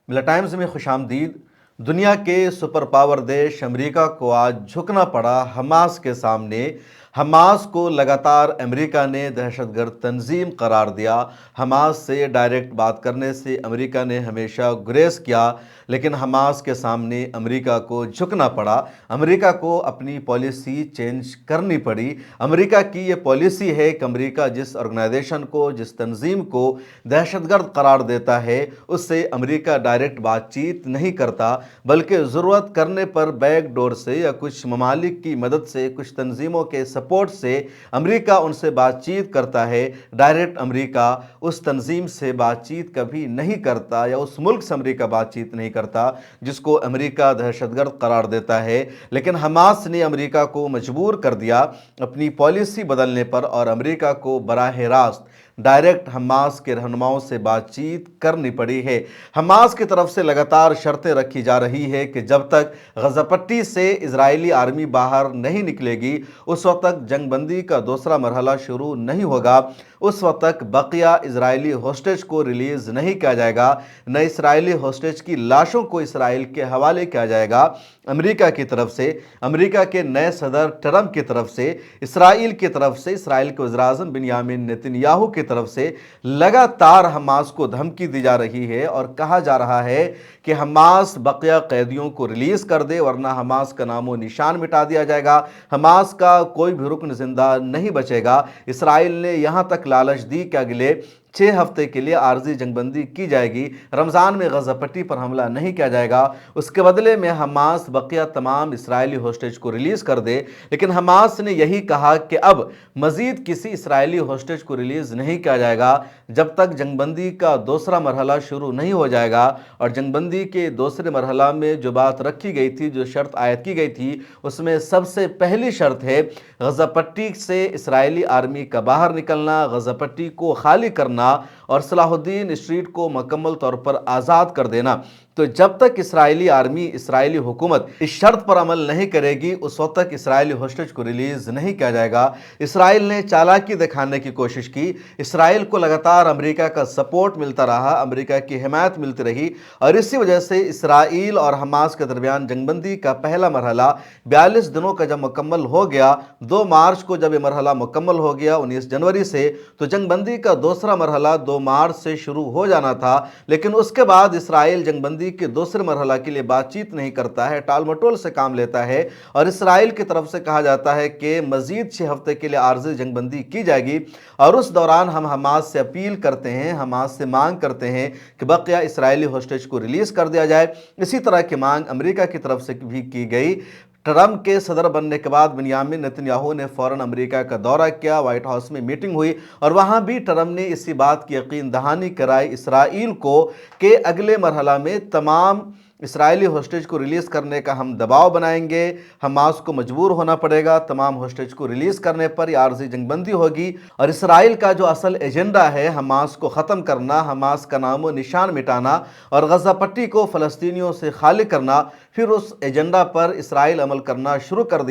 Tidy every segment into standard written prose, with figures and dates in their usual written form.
ملا ٹائمز میں خوش آمدید۔ دنیا کے سپر پاور دیش امریکہ کو آج جھکنا پڑا حماس کے سامنے۔ حماس کو لگاتار امریکہ نے دہشت گرد تنظیم قرار دیا۔ حماس سے ڈائریکٹ بات کرنے سے امریکہ نے ہمیشہ گریز کیا، لیکن حماس کے سامنے امریکہ کو جھکنا پڑا۔ امریکہ کو اپنی پالیسی چینج کرنی پڑی۔ امریکہ کی یہ پالیسی ہے کہ امریکہ جس آرگنائزیشن کو، جس تنظیم کو دہشت گرد قرار دیتا ہے، اس سے امریکہ ڈائریکٹ بات چیت نہیں کرتا، بلکہ ضرورت کرنے پر بیک ڈور سے یا کچھ ممالک کی مدد سے، کچھ تنظیموں کے سپورٹ سے امریکہ ان سے بات چیت کرتا ہے۔ ڈائریکٹ امریکہ اس تنظیم سے بات چیت کبھی نہیں کرتا، یا اس ملک سے امریکہ بات چیت نہیں کرتا جس کو امریکہ دہشت گرد قرار دیتا ہے۔ لیکن حماس نے امریکہ کو مجبور کر دیا اپنی پالیسی بدلنے پر، اور امریکہ کو براہ راست ڈائریکٹ حماس کے رہنماؤں سے بات چیت کرنی پڑی ہے۔ حماس کی طرف سے لگاتار شرطیں رکھی جا رہی ہے کہ جب تک غزہ پٹی سے اسرائیلی آرمی باہر نہیں نکلے گی، اس وقت تک جنگ بندی کا دوسرا مرحلہ شروع نہیں ہوگا۔ اس وقت تک بقیہ اسرائیلی ہوسٹیج کو ریلیز نہیں کیا جائے گا، نہ اسرائیلی ہوسٹیج کی لاشوں کو اسرائیل کے حوالے کیا جائے گا۔ امریکہ کی طرف سے، امریکہ کے نئے صدر ٹرمپ کی طرف سے، اسرائیل کی طرف سے، اسرائیل کے وزیر اعظم بنیامین نتن یاہو کی طرف سے لگاتار حماس کو دھمکی دی جا رہی ہے، اور کہا جا رہا ہے کہ حماس بقیہ قیدیوں کو ریلیز کر دے، ورنہ حماس کا نام و نشان مٹا دیا جائے گا، حماس کا کوئی بھی رکن زندہ نہیں بچے گا۔ اسرائیل نے یہاں تک لالچ دی کہ اگلے 6 ہفتے کے لیے عارضی جنگ بندی کی جائے گی، رمضان میں غزہ پٹی پر حملہ نہیں کیا جائے گا، اس کے بدلے میں حماس بقیہ تمام اسرائیلی ہوسٹیج کو ریلیز کر دے۔ لیکن حماس نے یہی کہا کہ اب مزید کسی اسرائیلی ہوسٹیج کو ریلیز نہیں کیا جائے گا جب تک جنگ بندی کا دوسرا مرحلہ شروع نہیں ہو جائے گا۔ اور جنگ بندی کے دوسرے مرحلہ میں جو بات رکھی گئی تھی، جو شرط عائد کی گئی تھی، اس میں سب سے پہلی شرط ہے غزہ پٹی سے اسرائیلی آرمی کا باہر نکلنا، غزہ پٹی کو خالی کرنا، اور صلاح الدین اسٹریٹ کو مکمل طور پر آزاد کر دینا۔ تو جب تک اسرائیلی آرمی، اسرائیلی حکومت اس شرط پر عمل نہیں کرے گی، اس وقت تک اسرائیلی ہوسٹیج کو ریلیز نہیں کیا جائے گا۔ اسرائیل نے چالاکی دکھانے کی کوشش کی۔ اسرائیل کو لگاتار امریکہ کا سپورٹ ملتا رہا، امریکہ کی حمایت ملتی رہی، اور اسی وجہ سے اسرائیل اور حماس کے درمیان جنگ بندی کا پہلا مرحلہ 42 دنوں کا جب مکمل ہو گیا، 2 مارچ کو جب یہ مرحلہ مکمل ہو گیا 19 جنوری سے، تو جنگ بندی کا دوسرا مرحلہ 2 مارچ سے شروع ہو جانا تھا۔ لیکن اس کے بعد اسرائیل جنگ بندی کے دوسرے مرحلہ کے لیے بات چیت نہیں کرتا ہے، ٹال مٹول سے کام لیتا ہے، اور اسرائیل کی طرف سے کہا جاتا ہے کہ مزید 6 ہفتے کے لیے عارضی جنگ بندی کی جائے گی، اور اس دوران ہم حماس سے اپیل کرتے ہیں، حماس سے مانگ کرتے ہیں کہ بقیہ اسرائیلی ہوسٹیج کو ریلیز کر دیا جائے۔ اسی طرح کی مانگ امریکہ کی طرف سے بھی کی گئی۔ ٹرمپ کے صدر بننے کے بعد بنیامین نتن یاہو نے فوراً امریکہ کا دورہ کیا، وائٹ ہاؤس میں میٹنگ ہوئی، اور وہاں بھی ٹرمپ نے اسی بات کی یقین دہانی کرائی اسرائیل کو کہ اگلے مرحلہ میں تمام اسرائیلی ہوسٹیج کو ریلیز کرنے کا ہم دباؤ بنائیں گے، حماس کو مجبور ہونا پڑے گا، تمام ہوسٹیج کو ریلیز کرنے پر یہ عارضی جنگ بندی ہوگی، اور اسرائیل کا جو اصل ایجنڈا ہے حماس کو ختم کرنا، حماس کا نام و نشان مٹانا، اور غزہ پٹی کو فلسطینیوں سے خالی کرنا، پھر اس ایجنڈا پر اسرائیل عمل کرنا شروع کر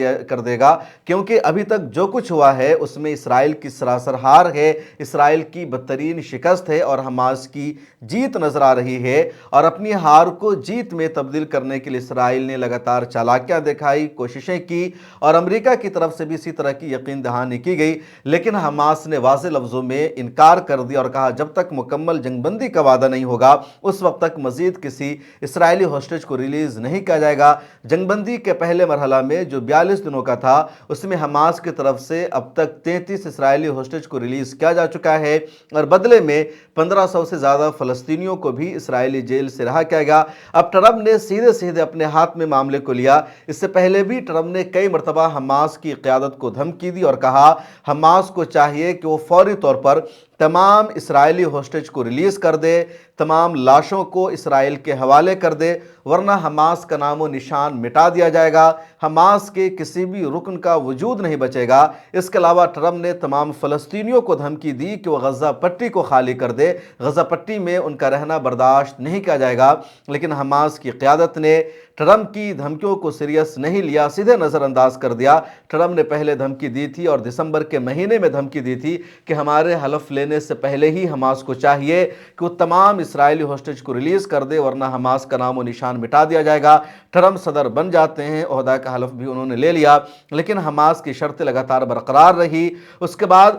دے گا، کیونکہ ابھی تک جو کچھ ہوا ہے اس میں اسرائیل کی سراسر ہار ہے، اسرائیل کی بدترین شکست ہے، اور حماس کی جیت نظر آ رہی ہے۔ اور اپنی ہار کو جیت میں تبدیل کرنے کے لیے اسرائیل نے لگاتار چالاکیاں دکھائی، کوششیں کی، اور امریکہ کی طرف سے بھی اسی طرح کی یقین دہانی کی گئی، لیکن حماس نے واضح لفظوں میں انکار کر دیا اور کہا جب تک مکمل جنگ بندی کا وعدہ نہیں ہوگا اس وقت تک مزید کسی اسرائیلی ہوسٹیج کو ریلیز نہیں کیا جائے گا۔ جنگ بندی کے پہلے مرحلہ میں جو 42 دنوں کا تھا، اس میں حماس کی طرف سے اب تک 33 اسرائیلی ہوسٹیج کو ریلیز کیا جا چکا ہے، اور بدلے میں 1500 سے زیادہ فلسطینیوں کو بھی اسرائیلی جیل سے رہا کیا گیا۔ اب ٹرمپ نے سیدھے اپنے ہاتھ میں معاملے کو لیا۔ اس سے پہلے بھی ٹرمپ نے کئی مرتبہ حماس کی قیادت کو دھمکی دی اور کہا حماس کو چاہیے کہ وہ فوری طور پر تمام اسرائیلی ہوسٹیج کو ریلیز کر دے، تمام لاشوں کو اسرائیل کے حوالے کر دے، ورنہ حماس کا نام و نشان مٹا دیا جائے گا، حماس کے کسی بھی رکن کا وجود نہیں بچے گا۔ اس کے علاوہ ٹرمپ نے تمام فلسطینیوں کو دھمکی دی کہ وہ غزہ پٹی کو خالی کر دے، غزہ پٹی میں ان کا رہنا برداشت نہیں کیا جائے گا۔ لیکن حماس کی قیادت نے ٹرمپ کی دھمکیوں کو سیریس نہیں لیا، سیدھے نظر انداز کر دیا۔ ٹرمپ نے پہلے دھمکی دی تھی اور دسمبر کے مہینے میں دھمکی دی تھی کہ ہمارے حلف لینے لینے سے پہلے ہی حماس کو چاہیے کہ وہ تمام اسرائیلی ہوسٹیج کو ریلیز کر دے، ورنہ حماس کا نام و نشان مٹا دیا جائے گا۔ ٹرمپ صدر بن جاتے ہیں، عہدہ کا حلف بھی انہوں نے لے لیا، لیکن حماس کی شرطیں لگاتار برقرار رہی۔ اس کے بعد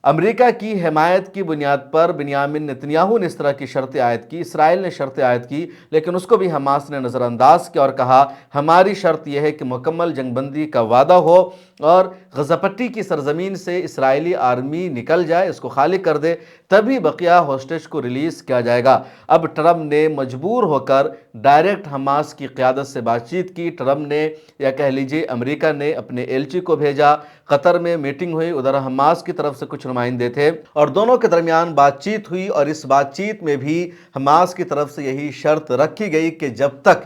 امریکہ کی حمایت کی بنیاد پر بنیامین نتنیاہو نے اس طرح کی شرطیں عائد کی، اسرائیل نے شرطیں عائد کی، لیکن اس کو بھی حماس نے نظر انداز کیا اور کہا ہماری شرط یہ ہے کہ مکمل جنگ بندی کا وعدہ ہو اور غزہ پٹی کی سرزمین سے اسرائیلی آرمی نکل جائے، اس کو خالی کر دے، تبھی بقیہ ہوسٹیج کو ریلیز کیا جائے گا۔ اب ٹرمپ نے مجبور ہو کر ڈائریکٹ حماس کی قیادت سے بات چیت کی۔ ٹرمپ نے یا کہہ لیجیے امریکہ نے اپنے ایلچی کو بھیجا، قطر میں میٹنگ ہوئی، ادھر حماس کی طرف سے کچھ نمائندے تھے اور دونوں کے درمیان بات چیت ہوئی، اور اس بات چیت میں بھی حماس کی طرف سے یہی شرط رکھی گئی کہ جب تک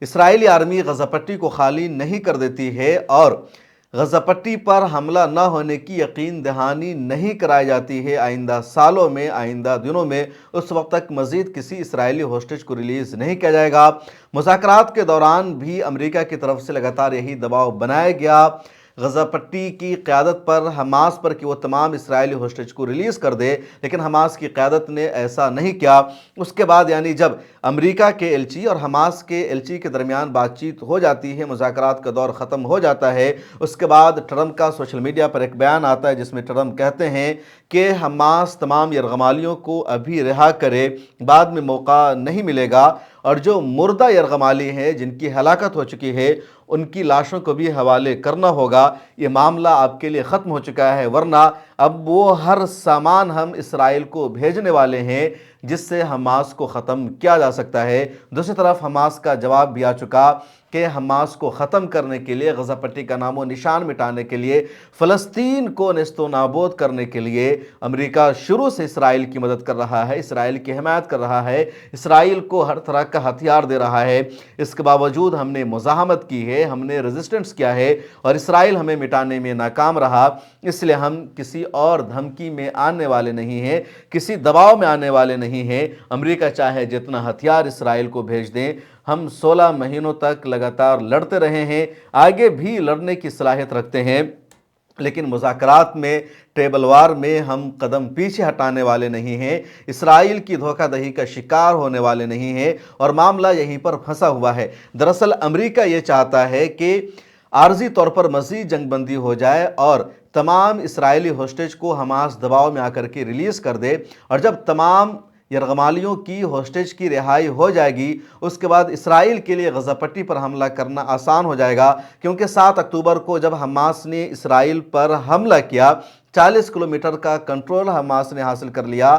اسرائیلی آرمی غزہ پٹی کو خالی نہیں کر دیتی ہے اور غزہ پٹی پر حملہ نہ ہونے کی یقین دہانی نہیں کرائی جاتی ہے آئندہ سالوں میں، آئندہ دنوں میں، اس وقت تک مزید کسی اسرائیلی ہوسٹیج کو ریلیز نہیں کیا جائے گا۔ مذاکرات کے دوران بھی امریکہ کی طرف سے لگاتار یہی دباؤ بنایا گیا غزہ پٹی کی قیادت پر، حماس پر، کہ وہ تمام اسرائیلی ہوسٹیج کو ریلیز کر دے، لیکن حماس کی قیادت نے ایسا نہیں کیا۔ اس کے بعد یعنی جب امریکہ کے ایلچی اور حماس کے ایلچی کے درمیان بات چیت ہو جاتی ہے، مذاکرات کا دور ختم ہو جاتا ہے، اس کے بعد ٹرمپ کا سوشل میڈیا پر ایک بیان آتا ہے جس میں ٹرمپ کہتے ہیں کہ حماس تمام یرغمالیوں کو ابھی رہا کرے، بعد میں موقع نہیں ملے گا، اور جو مردہ یرغمالی ہیں جن کی ہلاکت ہو چکی ہے ان کی لاشوں کو بھی حوالے کرنا ہوگا۔ یہ معاملہ آپ کے لیے ختم ہو چکا ہے، ورنہ اب وہ ہر سامان ہم اسرائیل کو بھیجنے والے ہیں جس سے حماس کو ختم کیا جا سکتا ہے۔ دوسری طرف حماس کا جواب بھی آ چکا کہ حماس کو ختم کرنے کے لیے، غزہ پٹی کا نام و نشان مٹانے کے لیے، فلسطین کو نیست و نابود کرنے کے لیے امریکہ شروع سے اسرائیل کی مدد کر رہا ہے، اسرائیل کی حمایت کر رہا ہے، اسرائیل کو ہر طرح کا ہتھیار دے رہا ہے۔ اس کے باوجود ہم نے مزاحمت کی ہے، ہم نے ریزسٹنس کیا ہے اور اسرائیل ہمیں مٹانے میں ناکام رہا، اس لیے ہم کسی اور دھمکی میں آنے والے نہیں ہیں، کسی دباؤ میں آنے والے نہیں ہیں۔ امریکہ چاہے جتنا ہتھیار اسرائیل کو بھیج دیں، ہم 16 مہینوں تک لگاتار لڑتے رہے ہیں، آگے بھی لڑنے کی صلاحیت رکھتے ہیں، لیکن مذاکرات میں، ٹیبل وار میں ہم قدم پیچھے ہٹانے والے نہیں ہیں، اسرائیل کی دھوکہ دہی کا شکار ہونے والے نہیں ہیں، اور معاملہ یہیں پر پھنسا ہوا ہے۔ دراصل امریکہ یہ چاہتا ہے کہ عارضی طور پر مزید جنگ بندی ہو جائے اور تمام اسرائیلی ہوسٹیج کو حماس دباؤ میں آ کر کے ریلیز کر دے، اور جب تمام یرغمالیوں کی ہوسٹیج کی رہائی ہو جائے گی، اس کے بعد اسرائیل کے لیے غزہ پٹی پر حملہ کرنا آسان ہو جائے گا، کیونکہ 7 اکتوبر کو جب حماس نے اسرائیل پر حملہ کیا، 40 کلومیٹر کا کنٹرول حماس نے حاصل کر لیا،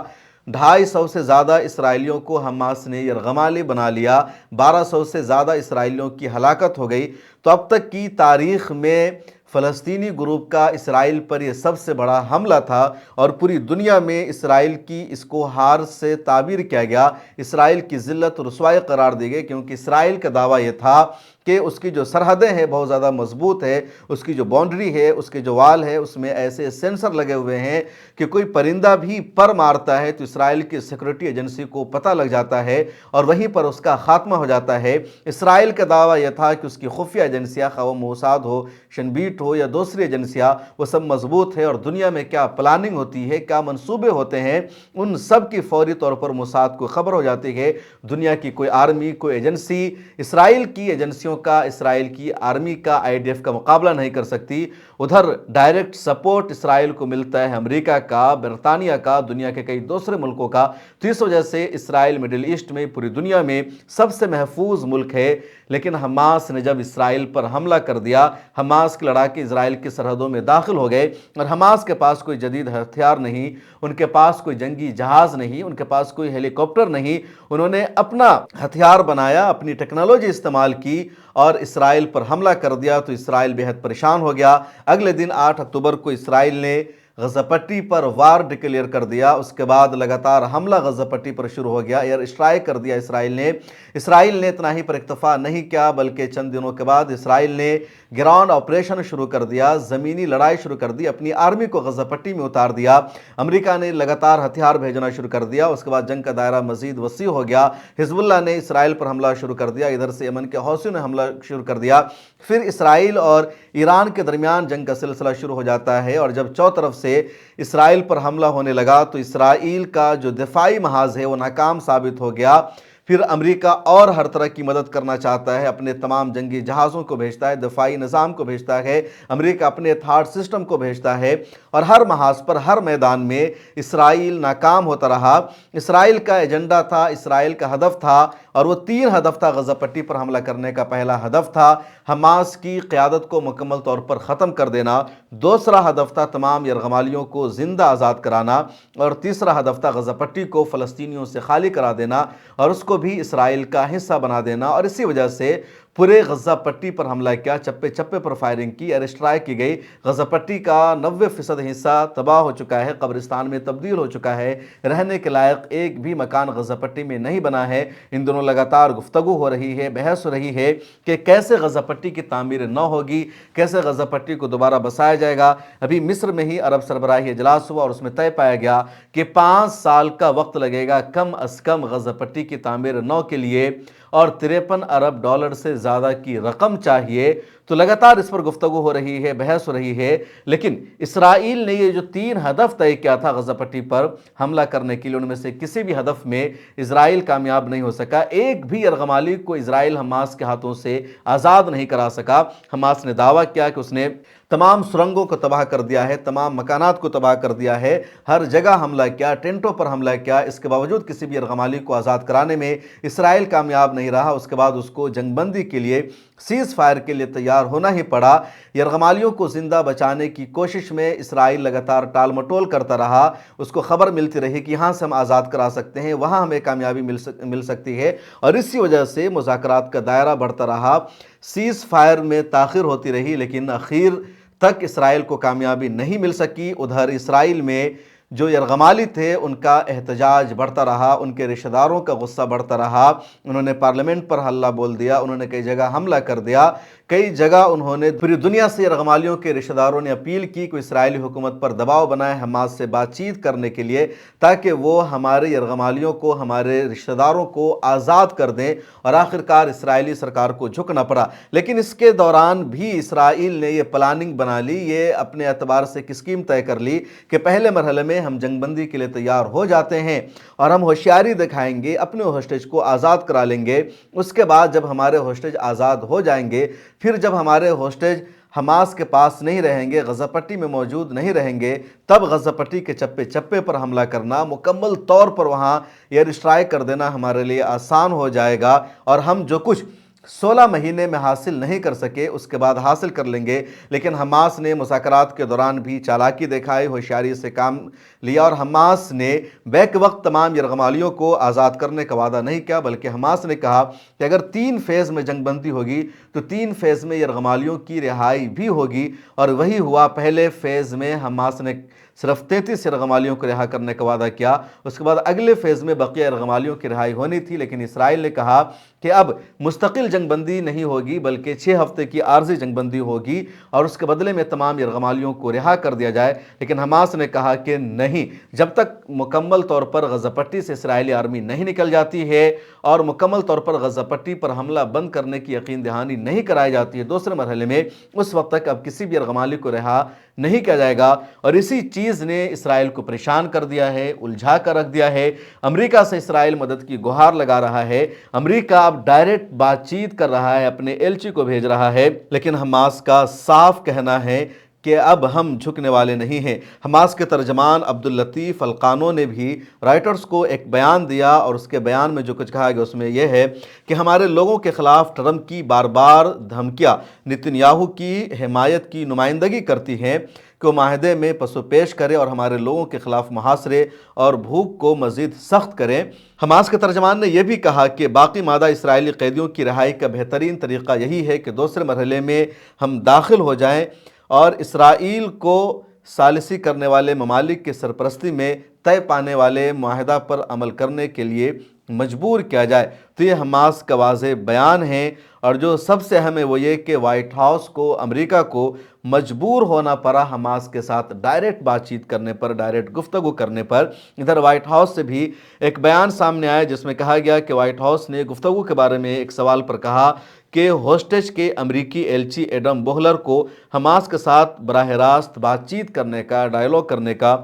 250 سے زیادہ اسرائیلیوں کو حماس نے یرغمالی بنا لیا، 1200 سے زیادہ اسرائیلیوں کی ہلاکت ہو گئی۔ تو اب تک کی تاریخ میں فلسطینی گروپ کا اسرائیل پر یہ سب سے بڑا حملہ تھا، اور پوری دنیا میں اسرائیل کی اس کو ہار سے تعبیر کیا گیا، اسرائیل کی ذلت و رسوائی قرار دی گئی، کیونکہ اسرائیل کا دعویٰ یہ تھا کہ اس کی جو سرحدیں ہیں بہت زیادہ مضبوط ہے، اس کی جو باؤنڈری ہے، اس کے جو وال ہے، اس میں ایسے سینسر لگے ہوئے ہیں کہ کوئی پرندہ بھی پر مارتا ہے تو اسرائیل کی سیکورٹی ایجنسی کو پتہ لگ جاتا ہے اور وہیں پر اس کا خاتمہ ہو جاتا ہے۔ اسرائیل کا دعویٰ یہ تھا کہ اس کی خفیہ ایجنسیاں، خواہ وہ موساد ہو، شنبیٹ ہو یا دوسری ایجنسیاں، وہ سب مضبوط ہے، اور دنیا میں کیا پلاننگ ہوتی ہے، کیا منصوبے ہوتے ہیں، ان سب کی فوری طور پر موساد کو خبر ہو جاتی ہے۔ دنیا کی کوئی آرمی، کوئی ایجنسی اسرائیل کی ایجنسیوں کا، اسرائیل کی آرمی کا، IDF کا مقابلہ نہیں کر سکتی۔ ادھر ڈائریکٹ سپورٹ اسرائیل کو ملتا ہے امریکہ کا، برطانیہ کا، دنیا کے کئی دوسرے ملکوں کا، تو اس وجہ سے اسرائیل مڈل ایسٹ میں، پوری دنیا میں سب سے محفوظ ملک ہے۔ لیکن حماس نے جب اسرائیل پر حملہ کر دیا، حماس کے لڑاکے اسرائیل کی سرحدوں میں داخل ہو گئے، اور حماس کے پاس کوئی جدید ہتھیار نہیں، ان کے پاس کوئی جنگی جہاز نہیں، ان کے پاس کوئی ہیلی کاپٹر نہیں، انہوں نے اپنا ہتھیار بنایا، اپنی ٹیکنالوجی استعمال کی اور اسرائیل پر حملہ کر دیا، تو اسرائیل بہت پریشان ہو گیا۔ اگلے دن 8 اکتوبر کو اسرائیل نے غزہ پٹی پر وار ڈکلیئر کر دیا، اس کے بعد لگاتار حملہ غزہ پٹی پر شروع ہو گیا، ایئر اسٹرائک کر دیا اسرائیل نے اتنا ہی پر اکتفا نہیں کیا، بلکہ چند دنوں کے بعد اسرائیل نے گراؤنڈ آپریشن شروع کر دیا، زمینی لڑائی شروع کر دی، اپنی آرمی کو غزہ پٹی میں اتار دیا، امریکہ نے لگاتار ہتھیار بھیجنا شروع کر دیا، اس کے بعد جنگ کا دائرہ مزید وسیع ہو گیا، حزب اللہ نے اسرائیل پر حملہ شروع کر دیا، ادھر سے یمن کے حوثیوں نے حملہ شروع کر دیا، پھر اسرائیل اور ایران کے درمیان جنگ کا سلسلہ شروع ہو جاتا ہے، اور جب چو طرف سے سے اسرائیل پر حملہ ہونے لگا تو اسرائیل کا جو دفاعی محاذ ہے وہ ناکام ثابت ہو گیا۔ پھر امریکہ اور ہر طرح کی مدد کرنا چاہتا ہے، اپنے تمام جنگی جہازوں کو بھیجتا ہے، دفاعی نظام کو بھیجتا ہے، امریکہ اپنے تھاڈ سسٹم کو بھیجتا ہے، اور ہر محاذ پر ہر میدان میں اسرائیل ناکام ہوتا رہا۔ اسرائیل کا ایجنڈا تھا، اسرائیل کا ہدف تھا، اور وہ 3 ہدف تھا غزہ پٹی پر حملہ کرنے کا۔ پہلا ہدف تھا حماس کی قیادت کو مکمل طور پر ختم کر دینا، دوسرا ہدف تھا تمام یرغمالیوں کو زندہ آزاد کرانا، اور تیسرا ہدف تھا غزہ پٹی کو فلسطینیوں سے خالی کرا دینا اور اس کو بھی اسرائیل کا حصہ بنا دینا۔ اور اسی وجہ سے پورے غزہ پٹی پر حملہ کیا، چپے چپے پر فائرنگ کی، ایئر اسٹرائک کی گئی۔ غزہ پٹی کا 90% حصہ تباہ ہو چکا ہے، قبرستان میں تبدیل ہو چکا ہے، رہنے کے لائق ایک بھی مکان غزہ پٹی میں نہیں بنا ہے۔ ان دنوں لگاتار گفتگو ہو رہی ہے، بحث ہو رہی ہے کہ کیسے غزہ پٹی کی تعمیر نو ہوگی، کیسے غزہ پٹی کو دوبارہ بسایا جائے گا۔ ابھی مصر میں ہی عرب سربراہی اجلاس ہوا اور اس میں طے پایا گیا کہ 5 سال کا وقت لگے گا کم از کم غزہ پٹی کی تعمیر نو کے لیے، اور 53 ارب ڈالر سے زیادہ کی رقم چاہیے۔ تو لگاتار اس پر گفتگو ہو رہی ہے، بحث ہو رہی ہے، لیکن اسرائیل نے یہ جو 3 ہدف طے کیا تھا غزہ پٹی پر حملہ کرنے کے لیے، ان میں سے کسی بھی ہدف میں اسرائیل کامیاب نہیں ہو سکا۔ ایک بھی یرغمالی کو اسرائیل حماس کے ہاتھوں سے آزاد نہیں کرا سکا۔ حماس نے دعویٰ کیا کہ اس نے تمام سرنگوں کو تباہ کر دیا ہے، تمام مکانات کو تباہ کر دیا ہے، ہر جگہ حملہ کیا، ٹینٹوں پر حملہ کیا۔ اس کے باوجود کسی بھی یرغمالی کو آزاد کرانے میں اسرائیل کامیاب نہیں رہا۔ اس کے بعد اس کو جنگ بندی کے لیے، سیز فائر کے لیے تیار ہونا ہی پڑا۔ یرغمالیوں کو زندہ بچانے کی کوشش میں اسرائیل لگاتار ٹال مٹول کرتا رہا۔ اس کو خبر ملتی رہی کہ یہاں سے ہم آزاد کرا سکتے ہیں، وہاں ہمیں کامیابی مل سکتی ہے، اور اسی وجہ سے مذاکرات کا دائرہ بڑھتا رہا، سیز فائر میں تاخیر ہوتی رہی، لیکن اخیر تک اسرائیل کو کامیابی نہیں مل سکی۔ ادھر اسرائیل میں جو یرغمالی تھے ان کا احتجاج بڑھتا رہا، ان کے رشتہ داروں کا غصہ بڑھتا رہا، انہوں نے پارلیمنٹ پر حلہ بول دیا، انہوں نے کئی جگہ حملہ کر دیا، کئی جگہ انہوں نے پوری دنیا سے یرغمالیوں کے رشتہ داروں نے اپیل کی کہ اسرائیلی حکومت پر دباؤ بنائے حماس سے بات چیت کرنے کے لیے، تاکہ وہ ہمارے یرغمالیوں کو، ہمارے رشتہ داروں کو آزاد کر دیں، اور آخرکار اسرائیلی سرکار کو جھکنا پڑا۔ لیکن اس کے دوران بھی اسرائیل نے یہ پلاننگ بنا لی، یہ اپنے اعتبار سے ایک اسکیم طے کر لی کہ پہلے مرحلے میں ہم جنگ بندی کے لیے تیار ہو جاتے ہیں اور ہم ہوشیاری دکھائیں گے، اپنے ہوسٹیج کو آزاد کرا لیں گے۔ اس کے بعد جب ہمارے ہوسٹیج آزاد ہو جائیں گے، پھر جب ہمارے ہوسٹیج حماس کے پاس نہیں رہیں گے، غزہ پٹی میں موجود نہیں رہیں گے، تب غزہ پٹی کے چپے چپے پر حملہ کرنا، مکمل طور پر وہاں ایئر اسٹرائک کر دینا ہمارے لیے آسان ہو جائے گا، اور ہم جو کچھ 16 مہینے میں حاصل نہیں کر سکے اس کے بعد حاصل کر لیں گے۔ لیکن حماس نے مذاکرات کے دوران بھی چالاکی دکھائی، ہوشیاری سے کام لیا، اور حماس نے بیک وقت تمام یرغمالیوں کو آزاد کرنے کا وعدہ نہیں کیا، بلکہ حماس نے کہا کہ اگر 3 فیز میں جنگ بندی ہوگی تو 3 فیز میں یرغمالیوں کی رہائی بھی ہوگی، اور وہی ہوا۔ پہلے فیز میں حماس نے صرف 33 یرغمالیوں کو رہا کرنے کا وعدہ کیا، اس کے بعد اگلے فیز میں بقیہ یرغمالیوں کی رہائی ہونی تھی، لیکن اسرائیل نے کہا کہ اب مستقل جنگ بندی نہیں ہوگی بلکہ 6 ہفتے کی عارضی جنگ بندی ہوگی، اور اس کے بدلے میں تمام یرغمالیوں کو رہا کر دیا جائے۔ لیکن حماس نے کہا کہ نہیں، جب تک مکمل طور پر غزہ پٹی سے اسرائیلی آرمی نہیں نکل جاتی ہے اور مکمل طور پر غزہ پٹی پر حملہ بند کرنے کی یقین دہانی نہیں کرائی جاتی ہے دوسرے مرحلے میں، اس وقت تک اب کسی بھی یرغمالی کو رہا نہیں کیا جائے گا۔ اور اسی چیز نے اسرائیل کو پریشان کر دیا ہے، الجھا کر رکھ دیا ہے۔ امریکہ سے اسرائیل مدد کی گہار لگا رہا ہے، امریکہ اب ڈائریکٹ بات چیت کر رہا ہے، اپنے ایلچی کو بھیج رہا ہے، لیکن حماس کا صاف کہنا ہے کہ اب ہم جھکنے والے نہیں ہیں۔ حماس کے ترجمان عبداللطیف القانو نے بھی رائٹرز کو ایک بیان دیا، اور اس کے بیان میں جو کچھ کہا گیا اس میں یہ ہے کہ ہمارے لوگوں کے خلاف ٹرمپ کی بار بار دھمکیاں نتن یاہو کی حمایت کی نمائندگی کرتی ہیں کہ وہ معاہدے میں پس و پیش کرے اور ہمارے لوگوں کے خلاف محاصرے اور بھوک کو مزید سخت کریں۔ حماس کے ترجمان نے یہ بھی کہا کہ باقی مادہ اسرائیلی قیدیوں کی رہائی کا بہترین طریقہ یہی ہے کہ دوسرے مرحلے میں ہم داخل ہو جائیں اور اسرائیل کو ثالثی کرنے والے ممالک کی سرپرستی میں طے پانے والے معاہدہ پر عمل کرنے کے لیے مجبور کیا جائے۔ تو یہ حماس کا واضح بیان ہے، اور جو سب سے اہم ہے وہ یہ کہ وائٹ ہاؤس کو، امریکہ کو مجبور ہونا پڑا حماس کے ساتھ ڈائریکٹ بات چیت کرنے پر، ڈائریکٹ گفتگو کرنے پر۔ ادھر وائٹ ہاؤس سے بھی ایک بیان سامنے آیا جس میں کہا گیا کہ وائٹ ہاؤس نے گفتگو کے بارے میں ایک سوال پر کہا کہ ہوسٹیج کے امریکی ایلچی ایڈم بوہلر کو حماس کے ساتھ براہ راست بات چیت کرنے کا، ڈائیلاگ کرنے کا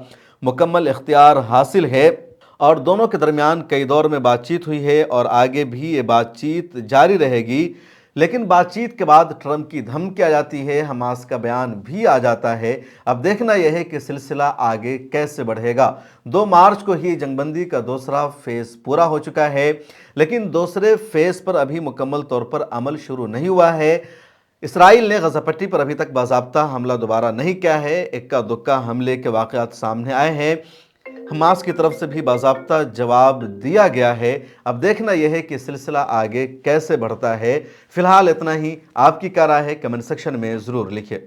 مکمل اختیار حاصل ہے، اور دونوں کے درمیان کئی دور میں بات چیت ہوئی ہے اور آگے بھی یہ بات چیت جاری رہے گی۔ لیکن بات چیت کے بعد ٹرمپ کی دھمکی آ جاتی ہے، حماس کا بیان بھی آ جاتا ہے۔ اب دیکھنا یہ ہے کہ سلسلہ آگے کیسے بڑھے گا۔ 2 مارچ کو ہی جنگ بندی کا دوسرا فیز پورا ہو چکا ہے، لیکن دوسرے فیز پر ابھی مکمل طور پر عمل شروع نہیں ہوا ہے۔ اسرائیل نے غزہ پٹی پر ابھی تک باضابطہ حملہ دوبارہ نہیں کیا ہے، اکا دکا حملے کے واقعات سامنے آئے ہیں، حماس کی طرف سے بھی باضابطہ جواب دیا گیا ہے۔ اب دیکھنا یہ ہے کہ سلسلہ آگے کیسے بڑھتا ہے۔ فی الحال اتنا ہی۔ آپ کی کیا رائے ہے کمنٹ سیکشن میں ضرور لکھیں۔